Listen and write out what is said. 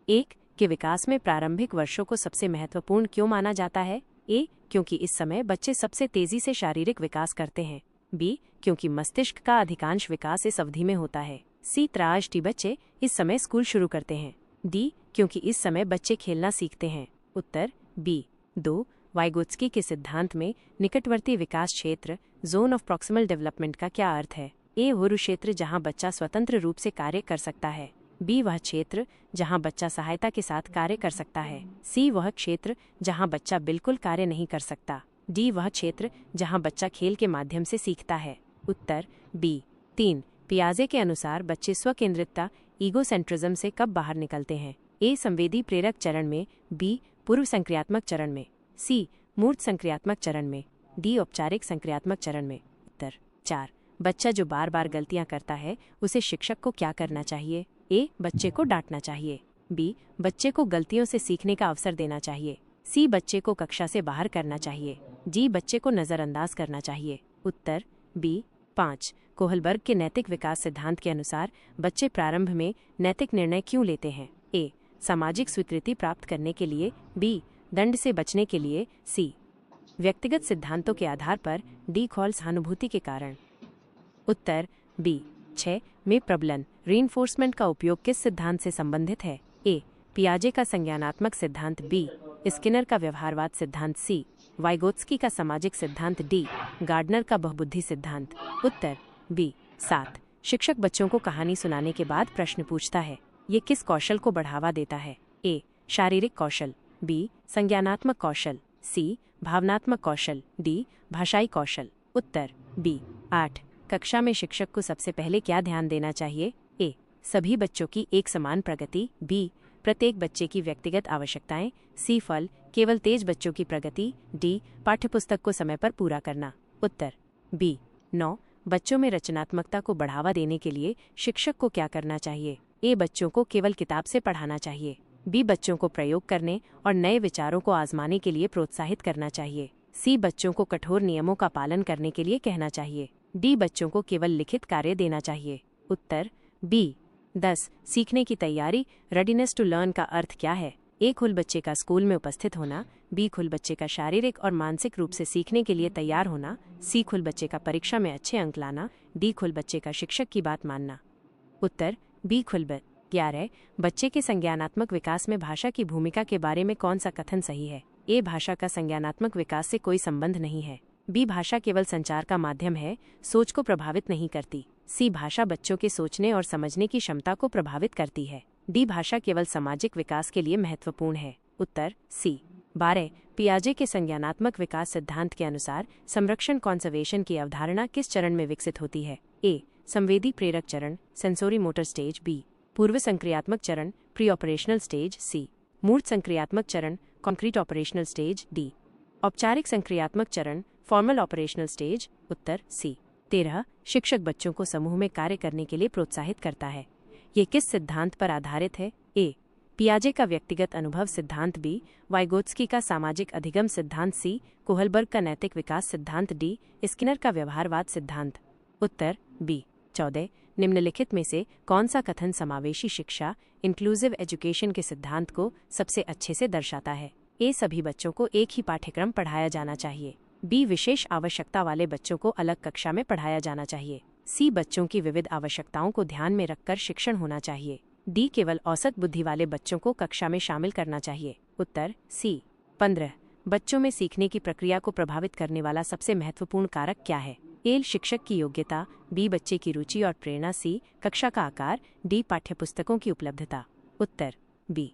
एक के विकास में प्रारंभिक वर्षों को सबसे महत्वपूर्ण क्यों माना जाता है? ए, क्योंकि इस समय बच्चे सबसे तेजी से शारीरिक विकास करते हैं। बी, क्योंकि मस्तिष्क का अधिकांश विकास इस अवधि में होता है। सी, त्राष्टी बच्चे इस समय स्कूल शुरू करते हैं। डी, क्योंकि इस समय बच्चे खेलना सीखते हैं। उत्तर बी। 2. वाइगोत्स्की के सिद्धांत में निकटवर्ती विकास क्षेत्र जोन ऑफ प्रॉक्सिमल डेवलपमेंट का क्या अर्थ है? ए, वह क्षेत्र जहां बच्चा स्वतंत्र रूप से कार्य कर सकता है। बी, वह क्षेत्र जहां बच्चा सहायता के साथ कार्य कर सकता है। सी, वह क्षेत्र जहां बच्चा बिल्कुल कार्य नहीं कर सकता। डी, वह क्षेत्र जहां बच्चा खेल के माध्यम से सीखता है। उत्तर बी। 3. पियाजे के अनुसार बच्चे स्वकेंद्रितता ईगोसेंट्रिज्म से कब बाहर निकलते हैं? ए, संवेदी प्रेरक चरण में। बी, पूर्व संक्रियात्मक चरण में। सी, मूर्त संक्रियात्मक चरण में। डी, औपचारिक संक्रियात्मक चरण में। उत्तर 4. बच्चा जो बार बार गलतियां करता है उसे शिक्षक को क्या करना चाहिए? ए, बच्चे को डांटना चाहिए। बी, बच्चे को गलतियों से सीखने का अवसर देना चाहिए। सी, बच्चे को कक्षा से बाहर करना चाहिए। डी, बच्चे को नजरअंदाज करना चाहिए। उत्तर बी। 5. कोहलबर्ग के नैतिक विकास सिद्धांत के अनुसार बच्चे प्रारंभ में नैतिक निर्णय क्यों लेते हैं? ए, सामाजिक स्वीकृति प्राप्त करने के लिए। बी, दंड से बचने के लिए। सी, व्यक्तिगत सिद्धांतों के आधार पर। डी, खौल सहानुभूति के कारण। उत्तर बी। 6. में प्रबलन रीइंफोर्समेंट का उपयोग किस सिद्धांत से संबंधित है? ए, पियाजे का संज्ञानात्मक सिद्धांत। बी, स्किनर का व्यवहारवाद सिद्धांत। सी, वाइगोत्स्की का सामाजिक सिद्धांत। डी, गार्डनर का बहुबुद्धि सिद्धांत। उत्तर बी। 7. शिक्षक बच्चों को कहानी सुनाने के बाद प्रश्न पूछता है, ये किस कौशल को बढ़ावा देता है? ए, शारीरिक कौशल। बी, संज्ञानात्मक कौशल। सी, भावनात्मक कौशल। डी, भाषाई कौशल। उत्तर बी। 8. कक्षा में शिक्षक को सबसे पहले क्या ध्यान देना चाहिए? ए, सभी बच्चों की एक समान प्रगति। बी, प्रत्येक बच्चे की व्यक्तिगत आवश्यकताएं। सी, फल केवल तेज बच्चों की प्रगति। डी, पाठ्यपुस्तक को समय पर पूरा करना। उत्तर बी। 9. बच्चों में रचनात्मकता को बढ़ावा देने के लिए शिक्षक को क्या करना चाहिए? ए, बच्चों को केवल किताब से पढ़ाना चाहिए। बी, बच्चों को प्रयोग करने और नए विचारों को आजमाने के लिए प्रोत्साहित करना चाहिए। सी, बच्चों को कठोर नियमों का पालन करने के लिए कहना चाहिए। डी, बच्चों को केवल लिखित कार्य देना चाहिए। उत्तर बी। 10. सीखने की तैयारी रेडीनेस टू लर्न का अर्थ क्या है? ए, खुल बच्चे का स्कूल में उपस्थित होना। बी, खुल बच्चे का शारीरिक और मानसिक रूप से सीखने के लिए तैयार होना। सी, खुल बच्चे का परीक्षा में अच्छे अंक लाना। डी, खुल बच्चे का शिक्षक की बात मानना। उत्तर बी, खुल 11. बच्चे के संज्ञानात्मक विकास में भाषा की भूमिका के बारे में कौन सा कथन सही है? ए, भाषा का संज्ञानात्मक विकास से कोई संबंध नहीं है। बी, भाषा केवल संचार का माध्यम है, सोच को प्रभावित नहीं करती। सी, भाषा बच्चों के सोचने और समझने की क्षमता को प्रभावित करती है। डी, भाषा केवल सामाजिक विकास के लिए महत्वपूर्ण है। उत्तर सी। 12. पियाजे के संज्ञानात्मक विकास सिद्धांत के अनुसार संरक्षण कॉन्जर्वेशन की अवधारणा किस चरण में विकसित होती है? ए, संवेदी प्रेरक चरण सेंसोरी मोटर स्टेज। बी, पूर्व संक्रियात्मक चरण प्री ऑपरेशनल स्टेज। सी, मूर्त संक्रियात्मक चरण कॉन्क्रीट ऑपरेशनल स्टेज। डी, औपचारिक संक्रियात्मक चरण फॉर्मल ऑपरेशनल स्टेज। उत्तर सी। 13. शिक्षक बच्चों को समूह में कार्य करने के लिए प्रोत्साहित करता है। ये किस सिद्धांत पर आधारित है? ए, पियाजे का व्यक्तिगत अनुभव सिद्धांत। बी, वाइगोत्स्की का सामाजिक अधिगम सिद्धांत। सी, कोहलबर्ग का नैतिक विकास सिद्धांत। डी, स्किनर का व्यवहारवाद सिद्धांत। उत्तर बी। 14. निम्नलिखित में से कौन सा कथन समावेशी शिक्षा इंक्लूसिव एजुकेशन के सिद्धांत को सबसे अच्छे से दर्शाता है? ए, सभी बच्चों को एक ही पाठ्यक्रम पढ़ाया जाना चाहिए। बी, विशेष आवश्यकता वाले बच्चों को अलग कक्षा में पढ़ाया जाना चाहिए। सी, बच्चों की विविध आवश्यकताओं को ध्यान में रखकर शिक्षण होना चाहिए। डी, केवल औसत बुद्धि वाले बच्चों को कक्षा में शामिल करना चाहिए। उत्तर सी। 15. बच्चों में सीखने की प्रक्रिया को प्रभावित करने वाला सबसे महत्वपूर्ण कारक क्या है? ए, शिक्षक की योग्यता। बी, बच्चे की रुचि और प्रेरणा। सी, कक्षा का आकार। डी, पाठ्यपुस्तकों की उपलब्धता। उत्तर बी।